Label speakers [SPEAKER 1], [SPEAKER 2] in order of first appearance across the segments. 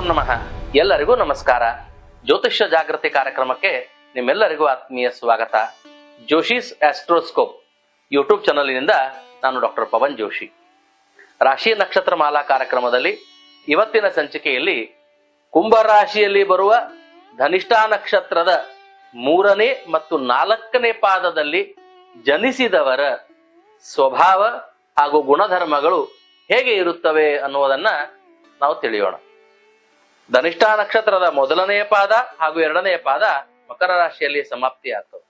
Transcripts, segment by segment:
[SPEAKER 1] ನಮಃ. ಎಲ್ಲರಿಗೂ ನಮಸ್ಕಾರ. ಜ್ಯೋತಿಷ್ಯ ಜಾಗೃತಿ ಕಾರ್ಯಕ್ರಮಕ್ಕೆ ನಿಮ್ಮೆಲ್ಲರಿಗೂ ಆತ್ಮೀಯ ಸ್ವಾಗತ. ಜೋಶೀಸ್ ಆಸ್ಟ್ರೋಸ್ಕೋಪ್ ಯೂಟ್ಯೂಬ್ ಚಾನಲ್ನಿಂದ ನಾನು ಡಾಕ್ಟರ್ ಪವನ್ ಜೋಶಿ. ರಾಶಿ ನಕ್ಷತ್ರ ಮಾಲಾ ಕಾರ್ಯಕ್ರಮದಲ್ಲಿ ಇವತ್ತಿನ ಸಂಚಿಕೆಯಲ್ಲಿ ಕುಂಭರಾಶಿಯಲ್ಲಿ ಬರುವ ಧನಿಷ್ಠಾ ನಕ್ಷತ್ರದ 3ನೇ ಮತ್ತು 4ನೇ ಪಾದದಲ್ಲಿ ಜನಿಸಿದವರ ಸ್ವಭಾವ ಹಾಗೂ ಗುಣಧರ್ಮಗಳು ಹೇಗೆ ಇರುತ್ತವೆ ಅನ್ನುವುದನ್ನ ನಾವು ತಿಳಿಯೋಣ. ಧನಿಷ್ಠಾ ನಕ್ಷತ್ರದ 1ನೇ ಪಾದ ಹಾಗೂ 2ನೇ ಪಾದ ಮಕರ ರಾಶಿಯಲ್ಲಿ ಸಮಾಪ್ತಿ ಆಗ್ತವೆ.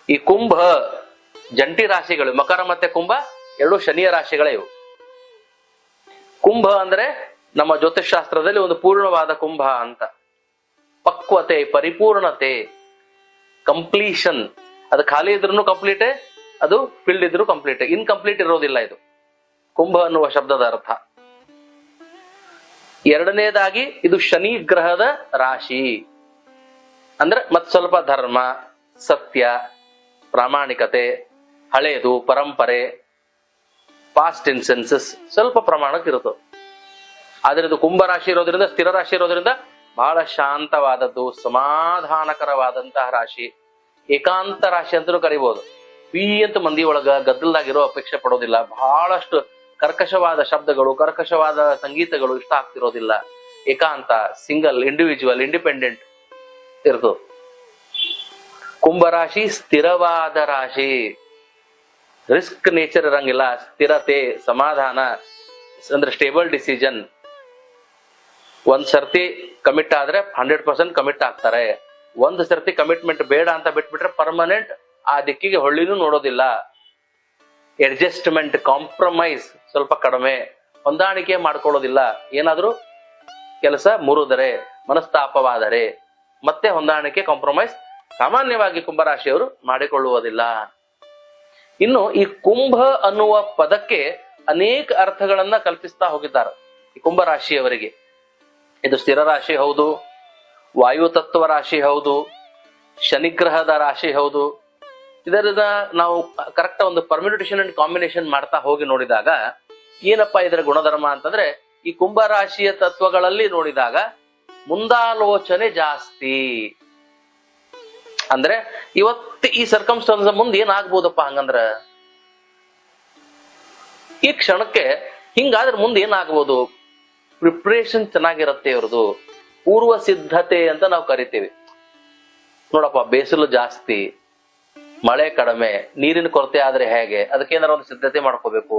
[SPEAKER 1] ಈ ಕುಂಭ ಜಂಟಿ ರಾಶಿಗಳು, ಮಕರ ಮತ್ತೆ ಕುಂಭ ಎರಡು ಶನಿಯ ರಾಶಿಗಳೇ ಇವು. ಕುಂಭ ಅಂದ್ರೆ ನಮ್ಮ ಜ್ಯೋತಿಷಾಸ್ತ್ರದಲ್ಲಿ ಒಂದು ಪೂರ್ಣವಾದ ಕುಂಭ ಅಂತ. ಪಕ್ವತೆ, ಪರಿಪೂರ್ಣತೆ, ಕಂಪ್ಲೀಷನ್. ಅದು ಖಾಲಿ ಇದ್ರೂ ಕಂಪ್ಲೀಟೇ, ಅದು ಫಿಲ್ಡ್ ಇದ್ರೂ ಕಂಪ್ಲೀಟ್. ಇನ್ಕಂಪ್ಲೀಟ್ ಇರೋದಿಲ್ಲ ಇದು ಕುಂಭ ಅನ್ನುವ ಶಬ್ದದ ಅರ್ಥ. ಎರಡನೇದಾಗಿ ಇದು ಶನಿ ಗ್ರಹದ ರಾಶಿ. ಅಂದ್ರೆ ಮತ್ ಸ್ವಲ್ಪ ಧರ್ಮ, ಸತ್ಯ, ಪ್ರಾಮಾಣಿಕತೆ, ಹಳೇದು, ಪರಂಪರೆ, ಪಾಸ್ಟ್ ಇನ್ಸೆನ್ಸಸ್ ಸ್ವಲ್ಪ ಪ್ರಮಾಣಕ್ಕೆ ಇರುತ್ತೆ. ಆದ್ರೆ ಇದು ಕುಂಭ ರಾಶಿ ಇರೋದ್ರಿಂದ, ಸ್ಥಿರ ರಾಶಿ ಇರೋದ್ರಿಂದ ಬಹಳ ಶಾಂತವಾದದ್ದು, ಸಮಾಧಾನಕರವಾದಂತಹ ರಾಶಿ. ಏಕಾಂತ ರಾಶಿ ಅಂತಲೂ ಕರಿಬಹುದು. ಅಂತ ಮಂದಿ ಒಳಗ ಗದ್ದಲ್ದಾಗಿರೋ ಅಪೇಕ್ಷೆ ಪಡೋದಿಲ್ಲ. ಬಹಳಷ್ಟು ಕರ್ಕಶವಾದ ಶಬ್ದಗಳು, ಕರ್ಕಶವಾದ ಸಂಗೀತಗಳು ಇಷ್ಟ ಆಗ್ತಿರೋದಿಲ್ಲ. ಏಕಾಂತ, ಸಿಂಗಲ್, ಇಂಡಿವಿಜುವಲ್, ಇಂಡಿಪೆಂಡೆಂಟ್ ಇರ್ತದೆ. ಕುಂಭರಾಶಿ ಸ್ಥಿರವಾದ ರಾಶಿ. ರಿಸ್ಕ್ ನೇಚರ್ ಇರಂಗಿಲ್ಲ. ಸ್ಥಿರತೆ, ಸಮಾಧಾನ, ಅಂದ್ರೆ ಸ್ಟೇಬಲ್ ಡಿಸಿಷನ್. ಒಂದ್ ಸರ್ತಿ ಕಮಿಟ್ ಆದ್ರೆ 100% ಕಮಿಟ್ ಆಗ್ತಾರೆ. ಒಂದ್ ಸರ್ತಿ ಕಮಿಟ್ಮೆಂಟ್ ಬೇಡ ಅಂತ ಬಿಟ್ಬಿಟ್ರೆ ಪರ್ಮನೆಂಟ್ ಆ ದಿಕ್ಕಿಗೆ ಹೊಳ್ಳಿನೂ ನೋಡೋದಿಲ್ಲ. ಅಡ್ಜಸ್ಟ್ಮೆಂಟ್, ಕಾಂಪ್ರಮೈಸ್ ಸ್ವಲ್ಪ ಕಡಿಮೆ. ಹೊಂದಾಣಿಕೆ ಮಾಡ್ಕೊಳ್ಳೋದಿಲ್ಲ. ಏನಾದ್ರೂ ಕೆಲಸ ಮುರಿದರೆ, ಮನಸ್ತಾಪವಾದರೆ ಮತ್ತೆ ಹೊಂದಾಣಿಕೆ, ಕಾಂಪ್ರಮೈಸ್ ಸಾಮಾನ್ಯವಾಗಿ ಕುಂಭರಾಶಿಯವರು ಮಾಡಿಕೊಳ್ಳುವುದಿಲ್ಲ. ಇನ್ನು ಈ ಕುಂಭ ಅನ್ನುವ ಪದಕ್ಕೆ ಅನೇಕ ಅರ್ಥಗಳನ್ನ ಕಲ್ಪಿಸ್ತಾ ಹೋಗಿದ್ದಾರೆ ಈ ಕುಂಭರಾಶಿಯವರಿಗೆ. ಇದು ಸ್ಥಿರ ರಾಶಿ ಹೌದು, ವಾಯು ತತ್ವ ರಾಶಿ ಹೌದು, ಶನಿಗ್ರಹದ ರಾಶಿ ಹೌದು. ಇದರಿಂದ ನಾವು ಕರೆಕ್ಟ್ ಒಂದು ಪರ್ಮ್ಯುಟೇಷನ್ ಅಂಡ್ ಕಾಂಬಿನೇಷನ್ ಮಾಡ್ತಾ ಹೋಗಿ ನೋಡಿದಾಗ ಏನಪ್ಪಾ ಇದರ ಗುಣಧರ್ಮ ಅಂತಂದ್ರೆ, ಈ ಕುಂಭರಾಶಿಯ ತತ್ವಗಳಲ್ಲಿ ನೋಡಿದಾಗ ಮುಂದಾಲೋಚನೆ ಜಾಸ್ತಿ. ಅಂದ್ರೆ ಇವತ್ತು ಈ ಸರ್ಕಮ್ಸ್ಟಾನ್ಸ್ ಮುಂದೆ ಏನಾಗ್ಬೋದಪ್ಪ ಹಂಗಂದ್ರ, ಈ ಕ್ಷಣಕ್ಕೆ ಹಿಂಗಾದ್ರೆ ಮುಂದೆ ಏನಾಗ್ಬೋದು, ಪ್ರಿಪ್ರೇಷನ್ ಚೆನ್ನಾಗಿರುತ್ತೆ ಇವ್ರದು. ಪೂರ್ವ ಸಿದ್ಧತೆ ಅಂತ ನಾವು ಕರಿತೀವಿ. ನೋಡಪ್ಪ, ಬೇಸಲು ಜಾಸ್ತಿ, ಮಳೆ ಕಡಿಮೆ, ನೀರಿನ ಕೊರತೆ ಆದ್ರೆ ಹೇಗೆ, ಅದಕ್ಕೇನಾರ ಒಂದು ಸಿದ್ಧತೆ ಮಾಡ್ಕೋಬೇಕು,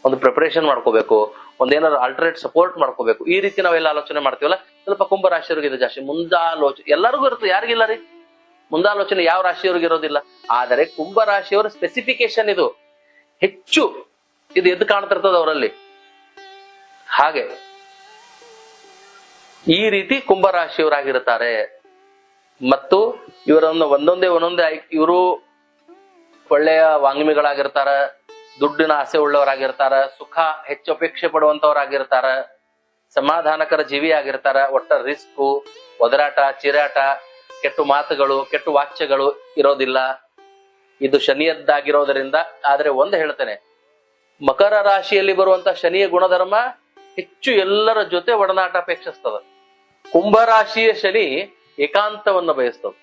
[SPEAKER 1] ಒಂದು ಪ್ರಿಪರೇಷನ್ ಮಾಡ್ಕೋಬೇಕು, ಒಂದೇನಾದ್ರು ಆಲ್ಟರ್ನೇಟ್ ಸಪೋರ್ಟ್ ಮಾಡ್ಕೋಬೇಕು. ಈ ರೀತಿ ನಾವೆಲ್ಲ ಆಲೋಚನೆ ಮಾಡ್ತೀವಲ್ಲ, ಸ್ವಲ್ಪ ಕುಂಭ ರಾಶಿಯವ್ರಿಗೆ ಇದು ಜಾಸ್ತಿ. ಮುಂದಾಲೋಚನೆ ಎಲ್ಲರಿಗೂ ಇರುತ್ತೆ, ಯಾರಿಗಿಲ್ಲ ರೀ ಮುಂದಾಲೋಚನೆ, ಯಾವ ರಾಶಿಯವ್ರಿಗೆ ಇರೋದಿಲ್ಲ. ಆದರೆ ಕುಂಭ ರಾಶಿಯವರ ಸ್ಪೆಸಿಫಿಕೇಶನ್ ಇದು ಹೆಚ್ಚು, ಇದು ಎದ್ದು ಕಾಣ್ತಿರ್ತದ ಅವರಲ್ಲಿ. ಹಾಗೆ ಈ ರೀತಿ ಕುಂಭ ರಾಶಿಯವರಾಗಿರ್ತಾರೆ. ಮತ್ತು ಇವರನ್ನು ಒಂದೊಂದೇ ಇವರು ಒಳ್ಳೆಯ ವಾಂಗ್ಮಿಗಳಾಗಿರ್ತಾರ, ದುಡ್ಡಿನ ಆಸೆ ಉಳ್ಳವರಾಗಿರ್ತಾರ, ಸುಖ ಹೆಚ್ಚು ಅಪೇಕ್ಷೆ ಪಡುವಂತವರಾಗಿರ್ತಾರ, ಸಮಾಧಾನಕರ ಜೀವಿ ಆಗಿರ್ತಾರ. ಒಟ್ಟ ರಿಸ್ಕು, ಒದರಾಟ, ಚಿರಾಟ, ಕೆಟ್ಟು ಮಾತುಗಳು, ಕೆಟ್ಟು ವಾಚ್ಯಗಳು ಇರೋದಿಲ್ಲ. ಇದು ಶನಿಯದ್ದಾಗಿರೋದ್ರಿಂದ. ಆದ್ರೆ ಒಂದು ಹೇಳ್ತೇನೆ, ಮಕರ ರಾಶಿಯಲ್ಲಿ ಬರುವಂತ ಶನಿಯ ಗುಣಧರ್ಮ ಹೆಚ್ಚು ಎಲ್ಲರ ಜೊತೆ ಒಡನಾಟ ಅಪೇಕ್ಷಿಸ್ತದ. ಕುಂಭರಾಶಿಯ ಶನಿ ಏಕಾಂತವನ್ನು ಬಯಸ್ತದ.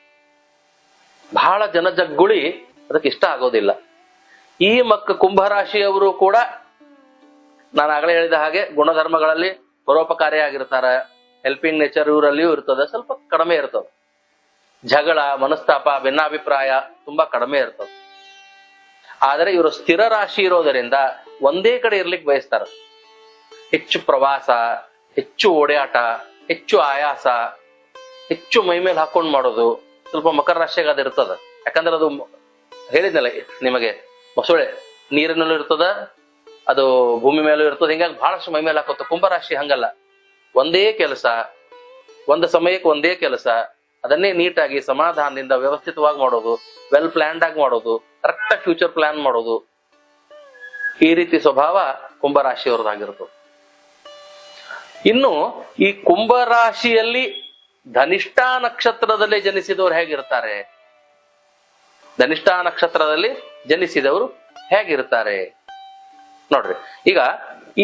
[SPEAKER 1] ಬಹಳ ಜನಜಗ್ಗುಳಿ ಅದಕ್ಕೆ ಇಷ್ಟ ಆಗೋದಿಲ್ಲ. ಈ ಕುಂಭರಾಶಿಯವರು ಕೂಡ ನಾನು ಆಗಲೇ ಹೇಳಿದ ಹಾಗೆ ಗುಣಧರ್ಮಗಳಲ್ಲಿ ಪರೋಪಕಾರಿಯಾಗಿರ್ತಾರ. ಹೆಲ್ಪಿಂಗ್ ನೇಚರ್ ಇವರಲ್ಲಿಯೂ ಇರ್ತದೆ, ಸ್ವಲ್ಪ ಕಡಿಮೆ ಇರ್ತದೆ. ಜಗಳ, ಮನಸ್ತಾಪ, ಭಿನ್ನಾಭಿಪ್ರಾಯ ತುಂಬಾ ಕಡಿಮೆ ಇರ್ತದೆ. ಆದರೆ ಇವರು ಸ್ಥಿರ ರಾಶಿ ಇರೋದರಿಂದ ಒಂದೇ ಕಡೆ ಇರ್ಲಿಕ್ಕೆ ಬಯಸ್ತಾರ. ಹೆಚ್ಚು ಪ್ರವಾಸ, ಹೆಚ್ಚು ಓಡಾಟ, ಹೆಚ್ಚು ಆಯಾಸ, ಹೆಚ್ಚು ಮೈ ಮೇಲೆ ಹಾಕೊಂಡ್ ಮಾಡೋದು ಸ್ವಲ್ಪ ಮಕರ ರಾಶಿಯಾಗ ಅದು ಇರ್ತದ. ಯಾಕಂದ್ರೆ ಅದು ಹೇಳಿದ್ನಲ್ಲ ನಿಮಗೆ, ಮೊಸಳೆ ನೀರಿನಲ್ಲೂ ಇರ್ತದ, ಅದು ಭೂಮಿ ಮೇಲೂ ಇರ್ತದ. ಹಿಂಗಾಗಿ ಬಹಳಷ್ಟು ಮೈ ಮೇಲೆ ಹಾಕೋತ. ಕುಂಭರಾಶಿ ಹಂಗಲ್ಲ, ಒಂದೇ ಕೆಲಸ, ಒಂದು ಸಮಯಕ್ಕೆ ಒಂದೇ ಕೆಲಸ, ಅದನ್ನೇ ನೀಟಾಗಿ ಸಮಾಧಾನದಿಂದ ವ್ಯವಸ್ಥಿತವಾಗಿ ಮಾಡೋದು, ವೆಲ್ ಪ್ಲಾನ್ಡ್ ಆಗಿ ಮಾಡೋದು, ಕರೆಕ್ಟ್ ಆಗಿ ಫ್ಯೂಚರ್ ಪ್ಲಾನ್ ಮಾಡೋದು. ಈ ರೀತಿ ಸ್ವಭಾವ ಕುಂಭರಾಶಿಯವ್ರದ್ದಾಗಿರ್ತದೆ. ಇನ್ನು ಈ ಕುಂಭರಾಶಿಯಲ್ಲಿ ಧನಿಷ್ಠಾ ನಕ್ಷತ್ರದಲ್ಲಿ ಜನಿಸಿದವರು ಹೇಗಿರ್ತಾರೆ, ಧನಿಷ್ಠಾ ನಕ್ಷತ್ರದಲ್ಲಿ ಜನಿಸಿದವರು ಹೇಗಿರ್ತಾರೆ ನೋಡ್ರಿ. ಈಗ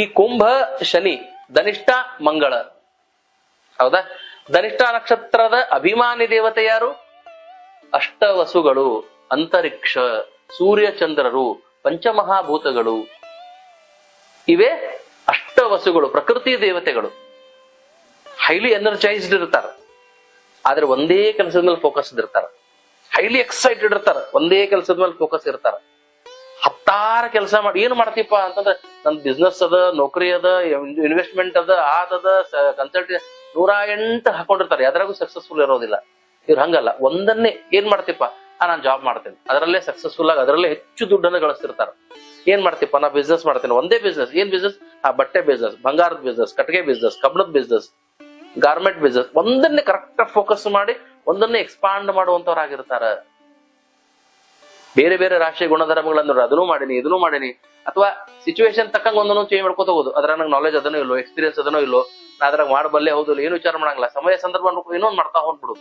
[SPEAKER 1] ಈ ಕುಂಭ ಶನಿ, ಧನಿಷ್ಠ ಮಂಗಳ, ಹೌದಾ? ಧನಿಷ್ಠ ನಕ್ಷತ್ರದ ಅಭಿಮಾನಿ ದೇವತೆ ಯಾರು? ಅಷ್ಟವಸುಗಳು, ಅಂತರಿಕ್ಷ, ಸೂರ್ಯ ಚಂದ್ರರು, ಪಂಚಮಹಾಭೂತಗಳು, ಇವೇ ಅಷ್ಟವಸುಗಳು, ಪ್ರಕೃತಿ ದೇವತೆಗಳು. ಹೈಲಿ ಎನರ್ಜೈಸ್ಡ್ ಇರ್ತಾರ, ಆದ್ರೆ ಒಂದೇ ಕೆಲಸದ ಮೇಲೆ ಫೋಕಸ್ ಇರ್ತಾರ. ಹೈಲಿ ಎಕ್ಸೈಟೆಡ್ ಇರ್ತಾರ, ಒಂದೇ ಕೆಲಸದ ಮೇಲೆ ಫೋಕಸ್ ಇರ್ತಾರ. ಹತ್ತಾರು ಕೆಲಸ ಮಾಡಿ ಏನ್ ಮಾಡ್ತೀಪ್ಪ ಅಂತಂದ್ರೆ, ನನ್ ಬಿಸ್ನೆಸ್ ಅದ, ನೌಕರಿ ಅದ, ಇನ್ವೆಸ್ಟ್ಮೆಂಟ್ ಅದ, ಆದದ, ಕನ್ಸಲ್ಟಿ 108 ಹಾಕೊಂಡಿರ್ತಾರೆ, ಯಾವ್ದ್ರಾಗೂ ಸಕ್ಸಸ್ಫುಲ್ ಇರೋದಿಲ್ಲ. ಇವ್ರು ಹಂಗಲ್ಲ, ಒಂದನ್ನೇ ಏನ್ ಮಾಡ್ತಿಪ್ಪ, ನಾನ್ ಜಾಬ್ ಮಾಡ್ತೇನೆ, ಅದರಲ್ಲೇ ಸಕ್ಸಸ್ಫುಲ್ ಆಗಿ ಅದರಲ್ಲೇ ಹೆಚ್ಚು ದುಡ್ಡನ್ನು ಗಳಿಸ್ತಿರ್ತಾರ. ಏನ್ ಮಾಡ್ತಿಪ್ಪ, ನಾ ಬಿಸ್ನೆಸ್ ಮಾಡ್ತೇನೆ, ಒಂದೇ ಬಿಸ್ನೆಸ್. ಏನ್ ಬಿಸ್ನೆಸ್? ಬಟ್ಟೆ ಬಿಸ್ನೆಸ್, ಬಂಗಾರದ ಬಿಸ್ನೆಸ್, ಕಟ್ಟಿಗೆ ಬಿಸ್ನೆಸ್, ಕಬ್ಬಣದ ಬಿಸ್ನೆಸ್, ಗಾರ್ಮೆಂಟ್ ಬಿಸ್ನೆಸ್. ಒಂದನ್ನೇ ಕರೆಕ್ಟ್ ಫೋಕಸ್ ಮಾಡಿ ಒಂದನ್ನೇ ಎಕ್ಸ್ಪಾಂಡ್ ಮಾಡುವಂತವ್ರಾಗಿರ್ತಾರ. ಬೇರೆ ಬೇರೆ ರಾಶಿ ಗುಣಧರ್ಮಗಳನ್ನು ಅದನ್ನು ಮಾಡೀನಿ, ಇದನ್ನು ಮಾಡೀನಿ, ಅಥವಾ ಸಿಚುವೇಶನ್ ತಕ್ಕಂಗ ಒಂದೊಂದು ಚೇಂಜ್ ಮಾಡ್ಕೋತ ಹೋಗುದು. ಅದ್ರ ನಂಗೆ ನಾಲೆಜ್ ಅದನ್ನೋ ಇಲ್ಲೋ, ಎಕ್ಸ್ಪೀರಿಯನ್ಸ್ ಅದನ್ನೋ ಇಲ್ಲೋ, ನಾ ಅದ್ರಾಗ ಮಾಡಬಲ್ಲೆ ಹೌದು ಏನು ವಿಚಾರ ಮಾಡಂಗಿಲ್ಲ, ಸಮಯ ಸಂದರ್ಭ ಇನ್ನೊಂದು ಮಾಡ್ತಾ ಹೋಗ್ಬಿಡುದು.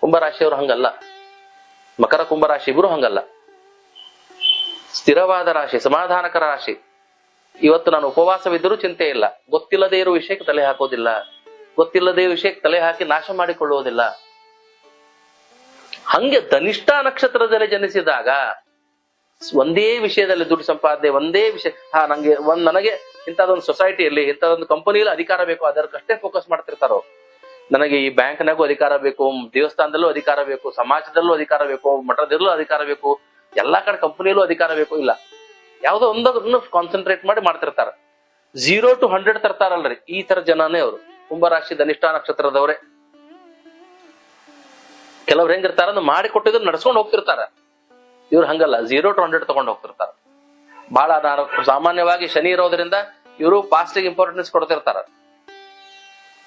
[SPEAKER 1] ಕುಂಭರಾಶಿಯವರು ಹಂಗಲ್ಲ, ಮಕರ ಕುಂಭರಾಶಿ ಇಬ್ರು ಹಂಗಲ್ಲ. ಸ್ಥಿರವಾದ ರಾಶಿ, ಸಮಾಧಾನಕರ ರಾಶಿ. ಇವತ್ತು ನಾನು ಉಪವಾಸವಿದ್ದರೂ ಚಿಂತೆ ಇಲ್ಲ, ಗೊತ್ತಿಲ್ಲದೇ ಇರೋ ವಿಷಯಕ್ಕೆ ತಲೆ ಹಾಕೋದಿಲ್ಲ, ಗೊತ್ತಿಲ್ಲದೇ ವಿಷಯಕ್ಕೆ ತಲೆ ಹಾಕಿ ನಾಶ ಮಾಡಿಕೊಳ್ಳುವುದಿಲ್ಲ. ಹಂಗೆ ಧನಿಷ್ಠ ನಕ್ಷತ್ರದಲ್ಲಿ ಜನಿಸಿದಾಗ ಒಂದೇ ವಿಷಯದಲ್ಲಿ ದುಡ್ಡು ಸಂಪಾದನೆ, ಒಂದೇ ವಿಷಯ, ನನಗೆ ಇಂಥದೊಂದು ಸೊಸೈಟಿಯಲ್ಲಿ, ಇಂಥದೊಂದು ಕಂಪನಿಯಲ್ಲಿ ಅಧಿಕಾರ ಬೇಕು, ಅದಕ್ಕಷ್ಟೇ ಫೋಕಸ್ ಮಾಡ್ತಿರ್ತಾರೋ. ನನಗೆ ಈ ಬ್ಯಾಂಕ್ನಾಗೂ ಅಧಿಕಾರ ಬೇಕು, ದೇವಸ್ಥಾನದಲ್ಲೂ ಅಧಿಕಾರ ಬೇಕು, ಸಮಾಜದಲ್ಲೂ ಅಧಿಕಾರ ಬೇಕು, ಮಠದಲ್ಲೂ ಅಧಿಕಾರ ಬೇಕು, ಎಲ್ಲಾ ಕಡೆ ಕಂಪನಿಯಲ್ಲೂ ಅಧಿಕಾರ ಬೇಕು. ಇಲ್ಲ, ಯಾವ್ದೋ ಒಂದನ್ನು ಕಾನ್ಸಂಟ್ರೇಟ್ ಮಾಡಿ ಮಾಡ್ತಿರ್ತಾರ. 0 to 100 ತರ್ತಾರಲ್ರಿ, ಈ ತರ ಜನನೇ ಅವರು ಕುಂಭರಾಶಿ ಧನಿಷ್ಠ ನಕ್ಷತ್ರದವರೇ. ಕೆಲವ್ರು ಹೆಂಗಿರ್ತಾರ, ಮಾಡಿ ಕೊಟ್ಟಿದ್ರು ನಡ್ಸ್ಕೊಂಡು ಹೋಗ್ತಿರ್ತಾರ. ಇವ್ರು ಹಂಗಲ್ಲ, 0 to 100 ತಗೊಂಡು ಹೋಗ್ತಿರ್ತಾರ. ಬಹಳ ಸಾಮಾನ್ಯವಾಗಿ ಶನಿ ಇರೋದ್ರಿಂದ ಇವರು ಪಾಸ್ಟಿಗೆ ಇಂಪಾರ್ಟೆನ್ಸ್ ಕೊಡ್ತಿರ್ತಾರ,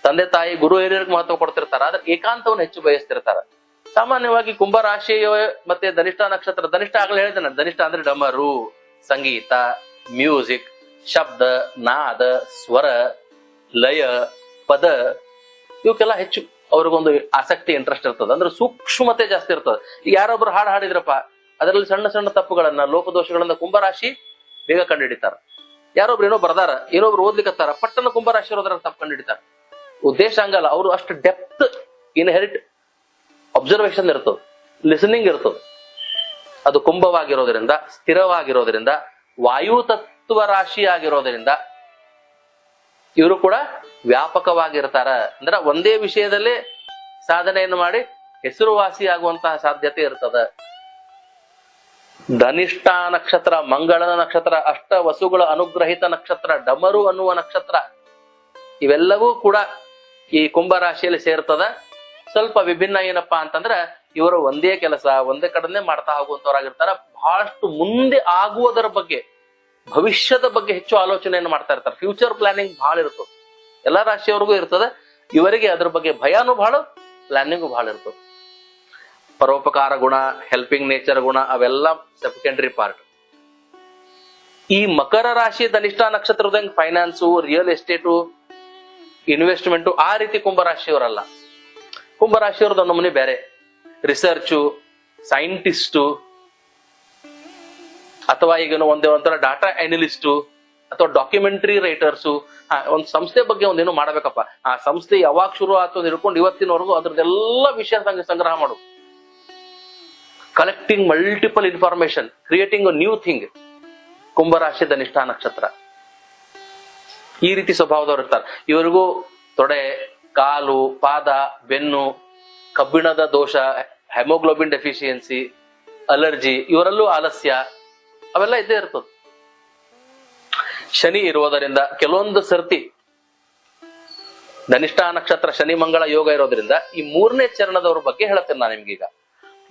[SPEAKER 1] ತಂದೆ ತಾಯಿ ಗುರು ಹಿರಿಯರಿಗೆ ಮಹತ್ವ ಕೊಡ್ತಿರ್ತಾರ, ಆದ್ರೆ ಏಕಾಂತವನ್ನು ಹೆಚ್ಚು ಬಯಸ್ತಿರ್ತಾರ. ಸಾಮಾನ್ಯವಾಗಿ ಕುಂಭರಾಶಿ ಮತ್ತೆ ಧನಿಷ್ಠ ನಕ್ಷತ್ರ, ಧನಿಷ್ಠ ಆಗ್ಲೇ ಹೇಳಿದೆ, ಧನಿಷ್ಠ ಅಂದ್ರೆ ಡಮರು, ಸಂಗೀತ, ಮ್ಯೂಸಿಕ್, ಶಬ್ದ, ನಾದ, ಸ್ವರ, ಲಯ, ಪದ, ಇವಕ್ಕೆಲ್ಲ ಹೆಚ್ಚು ಅವ್ರಿಗೊಂದು ಆಸಕ್ತಿ, ಇಂಟ್ರೆಸ್ಟ್ ಇರ್ತದೆ. ಅಂದ್ರೆ ಸೂಕ್ಷ್ಮತೆ ಜಾಸ್ತಿ ಇರ್ತದೆ. ಈಗ ಯಾರೊಬ್ರು ಹಾಡು ಹಾಡಿದ್ರಪ್ಪ, ಅದರಲ್ಲಿ ಸಣ್ಣ ಸಣ್ಣ ತಪ್ಪುಗಳನ್ನ, ಲೋಪದೋಷಗಳನ್ನ ಕುಂಭರಾಶಿ ಬೇಗ ಕಂಡುಹಿಡಿತಾರ. ಯಾರೊಬ್ರು ಏನೋ ಬರ್ದಾರ, ಏನೊಬ್ರು ಓದ್ಲಿಕ್ಕತ್ತಾರ, ಪಟ್ಟಣ ಕುಂಭರಾಶಿ ಇರೋದ್ರ ತಪ್ಪು ಕಂಡುಹಿಡಿತಾರ. ಉದ್ದೇಶ ಹಂಗಲ್ಲ, ಅವರು ಅಷ್ಟು ಡೆಪ್ತ್ ಇನ್ಹೆರಿಟ್ ಅಬ್ಸರ್ವೇಷನ್ ಇರ್ತದೆ, ಲಿಸನಿಂಗ್ ಇರ್ತದೆ. ಅದು ಕುಂಭವಾಗಿರೋದ್ರಿಂದ, ಸ್ಥಿರವಾಗಿರೋದ್ರಿಂದ, ವಾಯು ತತ್ವ ರಾಶಿ ಆಗಿರೋದ್ರಿಂದ ಇವರು ಕೂಡ ವ್ಯಾಪಕವಾಗಿರ್ತಾರ. ಅಂದ್ರೆ ಒಂದೇ ವಿಷಯದಲ್ಲೇ ಸಾಧನೆಯನ್ನು ಮಾಡಿ ಹೆಸರುವಾಸಿ ಆಗುವಂತಹ ಸಾಧ್ಯತೆ ಇರ್ತದ. ಧನಿಷ್ಠ ನಕ್ಷತ್ರ ಮಂಗಳನ ನಕ್ಷತ್ರ, ಅಷ್ಟ ವಸುಗಳ ಅನುಗ್ರಹಿತ ನಕ್ಷತ್ರ, ಡಮರು ಅನ್ನುವ ನಕ್ಷತ್ರ, ಇವೆಲ್ಲವೂ ಕೂಡ ಈ ಕುಂಭರಾಶಿಯಲ್ಲಿ ಸೇರ್ತದ. ಸ್ವಲ್ಪ ವಿಭಿನ್ನ ಏನಪ್ಪಾ ಅಂತಂದ್ರ, ಇವರು ಒಂದೇ ಕೆಲಸ ಒಂದೇ ಕಡೆನೆ ಮಾಡ್ತಾ ಹೋಗುವಂತವರಾಗಿರ್ತಾರ. ಬಹಳಷ್ಟು ಮುಂದೆ ಆಗುವುದರ ಬಗ್ಗೆ, ಭವಿಷ್ಯದ ಬಗ್ಗೆ ಹೆಚ್ಚು ಆಲೋಚನೆಯನ್ನು ಮಾಡ್ತಾ ಇರ್ತಾರೆ. ಫ್ಯೂಚರ್ ಪ್ಲಾನಿಂಗ್ ಬಹಳ ಇರ್ತದೆ, ಎಲ್ಲಾ ರಾಶಿಯವರಿಗೂ ಇರ್ತದೆ. ಇವರಿಗೆ ಅದ್ರ ಬಗ್ಗೆ ಭಯನೂ ಬಹಳ, ಪ್ಲಾನಿಂಗು ಬಹಳ ಇರ್ತದೆ. ಪರೋಪಕಾರ ಗುಣ, ಹೆಲ್ಪಿಂಗ್ ನೇಚರ್ ಗುಣ, ಅವೆಲ್ಲ ಸೆಕೆಂಡರಿ ಪಾರ್ಟ್. ಈ ಮಕರ ರಾಶಿ ಧನಿಷ್ಠ ನಕ್ಷತ್ರದಂಗ್ ಫೈನಾನ್ಸು, ರಿಯಲ್ ಎಸ್ಟೇಟು, ಇನ್ವೆಸ್ಟ್ಮೆಂಟು ಆ ರೀತಿ ಕುಂಭರಾಶಿಯವರಲ್ಲ. ಕುಂಭರಾಶಿಯವ್ರದ್ದು ನಮ್ಮನೆ ಬೇರೆ. ರಿಸರ್ಚು, ಸೈಂಟಿಸ್ಟು, ಅಥವಾ ಈಗ ಒಂಥರ ಡಾಟಾ ಅನಲಿಸ್ಟು, ಅಥವಾ ಡಾಕ್ಯುಮೆಂಟರಿ ರೈಟರ್ಸು. ಒಂದ್ ಸಂಸ್ಥೆ ಬಗ್ಗೆ ಒಂದೇನು ಮಾಡ್ಬೇಕಪ್ಪ, ಆ ಸಂಸ್ಥೆ ಯಾವಾಗ ಶುರು ಆಯ್ತು ಹಿಡ್ಕೊಂಡು ಇವತ್ತಿನವರೆಗೂ ಅದ್ರದ್ದೆಲ್ಲ ವಿಷಯ ಸಂಗ್ರಹ ಮಾಡು. Collecting multiple information, creating a new thing. ಕುಂಭರಾಶಿ ಧನಿಷ್ಠ ನಕ್ಷತ್ರ ಈ ರೀತಿ ಸ್ವಭಾವದವ್ರು ಇರ್ತಾರೆ. ಇವರಿಗೂ ತೊಡೆ, ಕಾಲು, ಪಾದ, ಬೆನ್ನು, ಕಬ್ಬಿಣದ ದೋಷ, ಹೆಮೋಗ್ಲೋಬಿನ್ ಡೆಫಿಷಿಯನ್ಸಿ, ಅಲರ್ಜಿ, ಇವರಲ್ಲೂ ಆಲಸ್ಯ ಅವೆಲ್ಲ ಇದ್ದೇ ಇರ್ತದೆ. ಶನಿ ಇರುವುದರಿಂದ ಕೆಲವೊಂದು ಸರ್ತಿ ಧನಿಷ್ಠ ನಕ್ಷತ್ರ ಶನಿ ಮಂಗಳ ಯೋಗ ಇರೋದ್ರಿಂದ ಈ 3ನೇ ಚರಣದವ್ರ ಬಗ್ಗೆ ಹೇಳ್ತೇನೆ ನಾನು ನಿಮ್ಗೀಗ.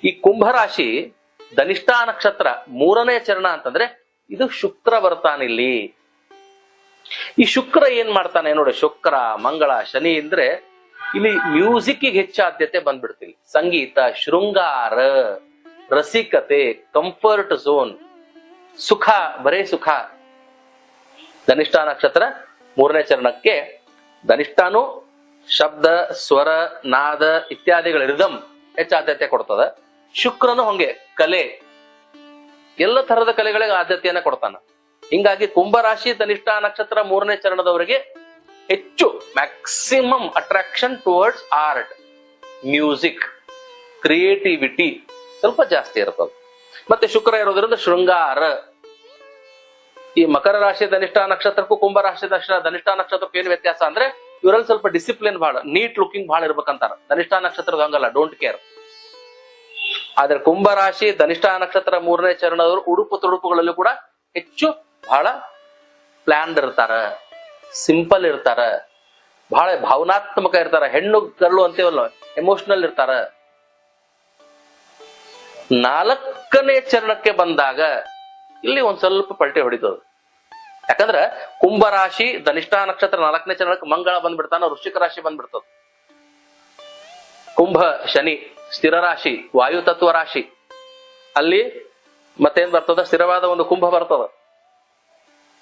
[SPEAKER 1] ಈ ಕುಂಭರಾಶಿ ಧನಿಷ್ಠ ನಕ್ಷತ್ರ 3ನೇ ಚರಣ ಅಂತಂದ್ರೆ ಇದು ಶುಕ್ರ ಬರ್ತಾನಿಲ್ಲಿ. ಈ ಶುಕ್ರ ಏನ್ ಮಾಡ್ತಾನೆ ನೋಡಿ, ಶುಕ್ರ ಮಂಗಳ ಶನಿ ಅಂದ್ರೆ ಇಲ್ಲಿ ಮ್ಯೂಸಿಕ್ ಹೆಚ್ಚು ಆದ್ಯತೆ ಬಂದ್ಬಿಡ್ತೀವಿ. ಸಂಗೀತ, ಶೃಂಗಾರ, ರಸಿಕತೆ, ಕಂಫರ್ಟ್ ಝೋನ್, ಸುಖ, ಬರೇ ಸುಖ. ಧನಿಷ್ಠ ನಕ್ಷತ್ರ 3ನೇ ಚರಣಕ್ಕೆ ಧನಿಷ್ಠಾನು ಶಬ್ದ, ಸ್ವರ, ನಾದ ಇತ್ಯಾದಿಗಳ ರಿದಮ್ ಹೆಚ್ಚು ಆದ್ಯತೆ ಕೊಡ್ತದ. ಶುಕ್ರನು ಹಂಗೆ ಕಲೆ, ಎಲ್ಲ ತರದ ಕಲೆಗಳಿಗೆ ಆದ್ಯತೆಯನ್ನ ಕೊಡ್ತಾನ. ಹಿಂಗಾಗಿ ಕುಂಭರಾಶಿ ಧನಿಷ್ಠ ನಕ್ಷತ್ರ 3ನೇ ಚರಣದವರಿಗೆ ಹೆಚ್ಚು maximum attraction towards art, music, creativity ಸ್ವಲ್ಪ ಜಾಸ್ತಿ ಇರ್ತದೆ. ಮತ್ತೆ ಶುಕ್ರ ಇರೋದ್ರಿಂದ ಶೃಂಗಾರ. ಈ ಮಕರ ರಾಶಿ ಧನಿಷ್ಠ ನಕ್ಷತ್ರಕ್ಕೂ ಕುಂಭ ರಾಶಿ ಧನಿಷ್ಠ ನಕ್ಷತ್ರಕ್ಕೂ ಏನ್ ವ್ಯತ್ಯಾಸ ಅಂದ್ರೆ ಇವರಲ್ಲಿ ಸ್ವಲ್ಪ ಡಿಸಿಪ್ಲಿನ್ ಬಹಳ, ನೀಟ್ ಲುಕಿಂಗ್ ಬಹಳ ಇರ್ಬೇಕಂತಾರ. ಧನಿಷ್ಠ ನಕ್ಷತ್ರದ ಹಂಗಲ್ಲ, ಡೋಂಟ್ ಕೇರ್. ಆದ್ರೆ ಕುಂಭ ರಾಶಿ ಧನಿಷ್ಠ ನಕ್ಷತ್ರ 3ನೇ ಚರಣದವರು ಉಡುಪು ತೊಡುಪುಗಳಲ್ಲೂ ಕೂಡ ಹೆಚ್ಚು ಬಹಳ ಪ್ಲಾನ್ಡ್ ಇರ್ತಾರ, ಸಿಂಪಲ್ ಇರ್ತಾರ, ಬಹಳ ಭಾವನಾತ್ಮಕ ಇರ್ತಾರ. ಹೆಣ್ಣು ಗರಳು ಅಂತೀವಲ್ಲ, ಎಮೋಷನಲ್ ಇರ್ತಾರ. 4ನೇ ಚರಣಕ್ಕೆ ಬಂದಾಗ ಇಲ್ಲಿ ಒಂದ್ ಸ್ವಲ್ಪ ಪಲ್ಟೆ ಹೊಡಿತದ. ಯಾಕಂದ್ರ ಕುಂಭ ರಾಶಿ ಧನಿಷ್ಠ ನಕ್ಷತ್ರ 4ನೇ ಚರಣಕ್ಕೆ ಮಂಗಳ ಬಂದ್ಬಿಡ್ತಾನ, ವೃಶ್ಚಿಕ ರಾಶಿ ಬಂದ್ಬಿಡ್ತದ. ಕುಂಭ ಶನಿ ಸ್ಥಿರ ರಾಶಿ, ವಾಯು ತತ್ವ ರಾಶಿ. ಅಲ್ಲಿ ಮತ್ತೇನ್ ಬರ್ತದ, ಸ್ಥಿರವಾದ ಒಂದು ಕುಂಭ ಬರ್ತದ.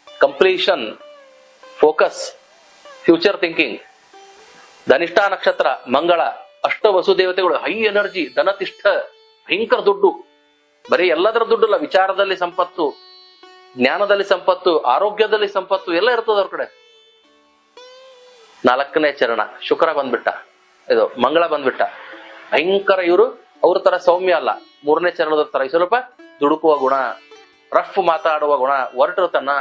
[SPEAKER 1] Completion, focus, future thinking. Dhanishta ನಕ್ಷತ್ರ ಮಂಗಳ, ಅಷ್ಟ ವಸುದೇವತೆಗಳು, ಹೈ ಎನರ್ಜಿ, ಧನತಿಷ್ಠ, ಭಯಂಕರ ದುಡ್ಡು. ಬರೀ ಎಲ್ಲದರ ದುಡ್ಡಲ್ಲ, ವಿಚಾರದಲ್ಲಿ ಸಂಪತ್ತು, ಜ್ಞಾನದಲ್ಲಿ ಸಂಪತ್ತು, ಆರೋಗ್ಯದಲ್ಲಿ ಸಂಪತ್ತು ಎಲ್ಲ ಇರ್ತದ ಅವ್ರ ಕಡೆ. 4ನೇ ಚರಣ ಶುಕ್ರ ಬಂದ್ಬಿಟ್ಟ, ಇದು ಮಂಗಳ ಬಂದ್ಬಿಟ್ಟ. ಭಯಂಕರ ಇವರು ಅವ್ರ ತರ ಸೌಮ್ಯ ಅಲ್ಲ, 3ನೇ ಚರಣದ ತರ ಸ್ವಲ್ಪ ದುಡುಕುವ ಗುಣ, ರಫ್ ಮಾತಾಡುವ ಗುಣ, ಒರಟತನ,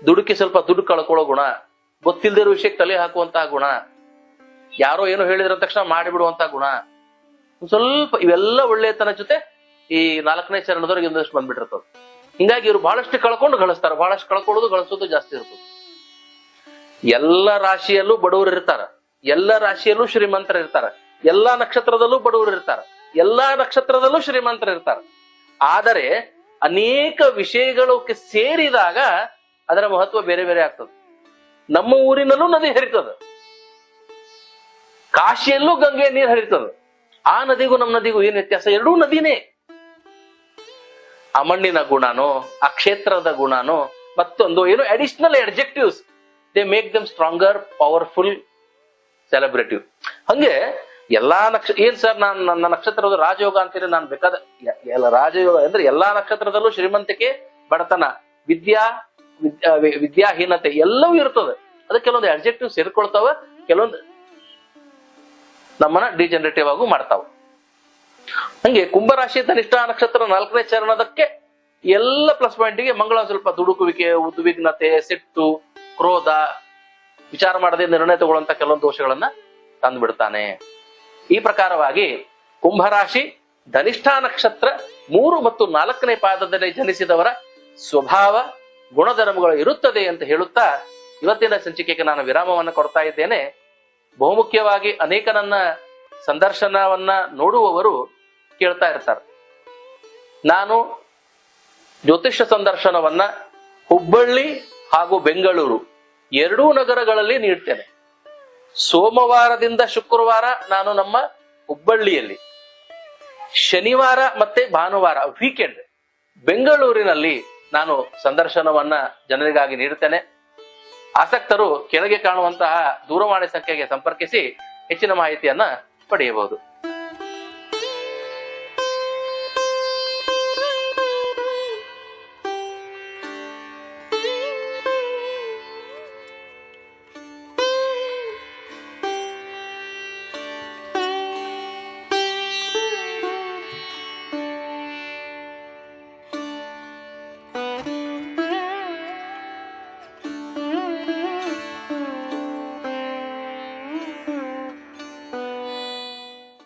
[SPEAKER 1] ದುಡುಕಿ ಸ್ವಲ್ಪ ದುಡ್ಡು ಕಳ್ಕೊಳ್ಳೋ ಗುಣ, ಗೊತ್ತಿಲ್ದಿರೋ ವಿಷಯಕ್ಕೆ ತಲೆ ಹಾಕುವಂತಹ ಗುಣ, ಯಾರೋ ಏನೋ ಹೇಳಿದ್ರ ತಕ್ಷಣ ಮಾಡಿಬಿಡುವಂತಹ ಗುಣ, ಸ್ವಲ್ಪ ಇವೆಲ್ಲ ಒಳ್ಳೆತನ ಜೊತೆ ಈ 4ನೇ ಚರಣದವ್ರಿಗೆ ಒಂದಷ್ಟು ಬಂದ್ಬಿಟ್ಟಿರ್ತದ. ಹಿಂಗಾಗಿ ಇವರು ಬಹಳಷ್ಟು ಕಳ್ಕೊಂಡು ಗಳಿಸ್ತಾರ, ಬಹಳಷ್ಟು ಕಳ್ಕೊಳ್ಳೋದು ಗಳಿಸೋದು ಜಾಸ್ತಿ ಇರ್ತದೆ. ಎಲ್ಲ ರಾಶಿಯಲ್ಲೂ ಬಡವರು ಇರ್ತಾರ, ಎಲ್ಲ ರಾಶಿಯಲ್ಲೂ ಶ್ರೀಮಂತರ ಇರ್ತಾರ, ಎಲ್ಲಾ ನಕ್ಷತ್ರದಲ್ಲೂ ಬಡವರು ಇರ್ತಾರ, ಎಲ್ಲಾ ನಕ್ಷತ್ರದಲ್ಲೂ ಶ್ರೀಮಂತರ ಇರ್ತಾರ. ಆದರೆ ಅನೇಕ ವಿಷಯಗಳಿಗೆ ಸೇರಿದಾಗ ಅದರ ಮಹತ್ವ ಬೇರೆ ಬೇರೆ ಆಗ್ತದೆ. ನಮ್ಮ ಊರಿನಲ್ಲೂ ನದಿ ಹರಿತದ, ಕಾಶಿಯಲ್ಲೂ ಗಂಗೆ ನೀರು ಹರಿತದ. ಆ ನದಿಗೂ ನಮ್ಮ ನದಿಗೂ ಏನ್ ವ್ಯತ್ಯಾಸ? ಎರಡೂ ನದಿನೇ. ಆ ಮಣ್ಣಿನ ಗುಣನೋ, ಆ ಕ್ಷೇತ್ರದ ಗುಣನೋ, ಮತ್ತೊಂದು ಏನು additional adjectives, they make them stronger, powerful, celebrative. ಹಂಗೆ ಎಲ್ಲಾ ಏನ್ ಸರ್ ನನ್ನ ನಕ್ಷತ್ರದ ರಾಜಯೋಗ ಅಂತೀರಿ, ನಾನು ಬೇಕಾದ ಎಲ್ಲ ರಾಜಯೋಗ ಅಂದ್ರೆ ಎಲ್ಲಾ ನಕ್ಷತ್ರದಲ್ಲೂ ಶ್ರೀಮಂತಿಕೆ, ಬಡತನ, ವಿದ್ಯಾಹೀನತೆ ಎಲ್ಲವೂ ಇರ್ತದೆ. ಅದಕ್ಕೆ ಕೆಲವೊಂದು ಅಡ್ಜೆಕ್ಟಿವ್ ಸೇರ್ಕೊಳ್ತಾವ, ಕೆಲವೊಂದು ನಮ್ಮನ್ನ ಡಿಜನರೇಟಿವ್ ಆಗು ಮಾಡ್ತಾವ. ಹಂಗೆ ಕುಂಭರಾಶಿ ಧನಿಷ್ಠ ನಕ್ಷತ್ರ 4ನೇ ಚರಣದಕ್ಕೆ ಎಲ್ಲ ಪ್ಲಸ್ ಪಾಯಿಂಟ್ಗೆ ಮಂಗಳ ಸ್ವಲ್ಪ ದುಡುಕುವಿಕೆ, ಉದ್ವಿಗ್ನತೆ, ಸಿಟ್ಟು, ಕ್ರೋಧ, ವಿಚಾರ ಮಾಡದೆ ನಿರ್ಣಯ ತಗೊಳ್ಳುವಂತ ಕೆಲವೊಂದು ದೋಷಗಳನ್ನ ತಂದು ಬಿಡ್ತಾನೆ. ಈ ಪ್ರಕಾರವಾಗಿ ಕುಂಭರಾಶಿ ಧನಿಷ್ಠ ನಕ್ಷತ್ರ 3 ಮತ್ತು 4ನೇ ಪಾದದಲ್ಲಿ ಜನಿಸಿದವರ ಸ್ವಭಾವ ಗುಣಧರ್ಮಗಳು ಇರುತ್ತದೆ ಅಂತ ಹೇಳುತ್ತಾ ಇವತ್ತಿನ ಸಂಚಿಕೆಗೆ ನಾನು ವಿರಾಮವನ್ನು ಕೊಡ್ತಾ ಇದ್ದೇನೆ. ಬಹುಮುಖ್ಯವಾಗಿ ಅನೇಕ ನನ್ನ ಸಂದರ್ಶನವನ್ನ ನೋಡುವವರು ಕೇಳ್ತಾ ಇರ್ತಾರೆ, ನಾನು ಜ್ಯೋತಿಷ್ಯ ಸಂದರ್ಶನವನ್ನ ಹುಬ್ಬಳ್ಳಿ ಹಾಗೂ ಬೆಂಗಳೂರು 2 ನಗರಗಳಲ್ಲಿ ನೀಡ್ತೇನೆ. ಸೋಮವಾರದಿಂದ ಶುಕ್ರವಾರ ನಾನು ನಮ್ಮ ಹುಬ್ಬಳ್ಳಿಯಲ್ಲಿ, ಶನಿವಾರ ಮತ್ತೆ ಭಾನುವಾರ ವೀಕೆಂಡ್ ಬೆಂಗಳೂರಿನಲ್ಲಿ ನಾನು ಸಂದರ್ಶನವನ್ನ ಜನರಿಗಾಗಿ ನೀಡುತ್ತೇನೆ. ಆಸಕ್ತರು ಕೆಳಗೆ ಕಾಣುವಂತಹ ದೂರವಾಣಿ ಸಂಖ್ಯೆಗೆ ಸಂಪರ್ಕಿಸಿ ಹೆಚ್ಚಿನ ಮಾಹಿತಿಯನ್ನ ಪಡೆಯಬಹುದು.